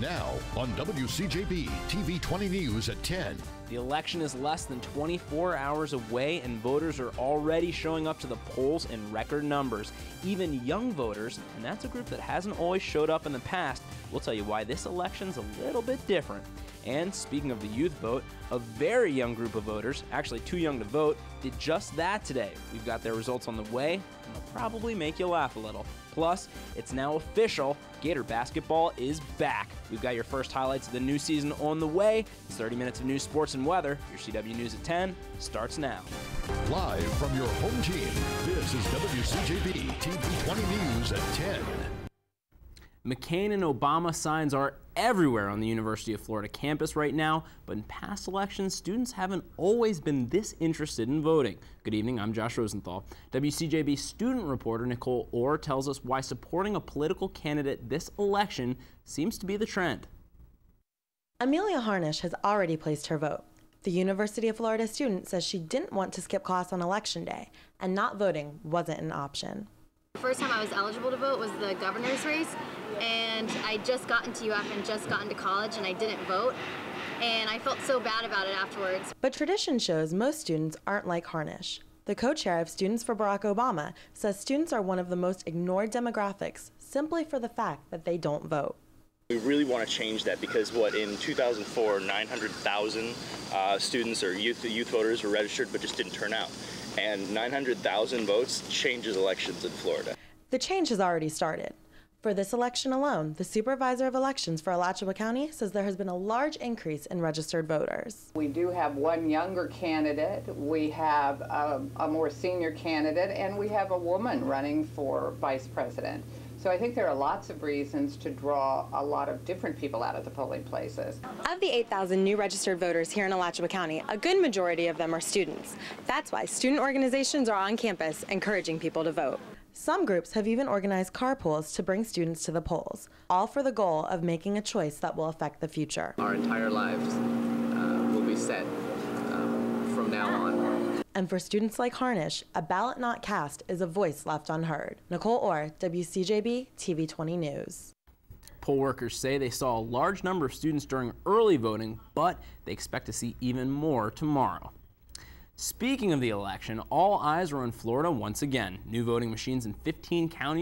now on WCJB TV 20 News at 10. The election is less than 24 hours away, and voters are already showing up to the polls in record numbers. Even young voters, and that's a group that hasn't always showed up in the past. We'll tell you why this election's a little bit different. And speaking of the youth vote, a very young group of voters, actually too young to vote, did just that today. We've got their results on the way, and they'll probably make you laugh a little. Plus, it's now official, Gator basketball is back. We've got your first highlights of the new season on the way. It's 30 minutes of news, sports, and weather. Your CW News at 10 starts now. Live from your home team, this is WCJB TV 20 News at 10. McCain and Obama signs are everywhere on the University of Florida campus right now, but in past elections, students haven't always been this interested in voting. Good evening, I'm Josh Rosenthal. WCJB student reporter Nicole tells us why supporting a political candidate this election seems to be the trend. Amelia Harnish has already placed her vote. The University of Florida student says she didn't want to skip class on election day, and not voting wasn't an option. The first time I was eligible to vote was the governor's race, and I just got into UF and just got into college, and I didn't vote, and I felt so bad about it afterwards. But tradition shows most students aren't like Harnish. The co-chair of Students for Barack Obama says students are one of the most ignored demographics simply for the fact that they don't vote. We really want to change that because in 2004, 900,000 students or youth voters were registered but just didn't turn out. And 900,000 votes changes elections in Florida. The change has already started. For this election alone, the supervisor of elections for Alachua County says there has been a large increase in registered voters. We do have one younger candidate, we have a more senior candidate, and we have a woman running for vice president. So I think there are lots of reasons to draw a lot of different people out of the polling places. Of the 8,000 new registered voters here in Alachua County, a good majority of them are students. That's why student organizations are on campus encouraging people to vote. Some groups have even organized carpools to bring students to the polls, all for the goal of making a choice that will affect the future. Our entire lives will be set from now on. And for students like Harnish, a ballot not cast is a voice left unheard. Nicole Orr, WCJB TV 20 News. Poll workers say they saw a large number of students during early voting, but they expect to see even more tomorrow. Speaking of the election, all eyes are on Florida once again. New voting machines in 15 counties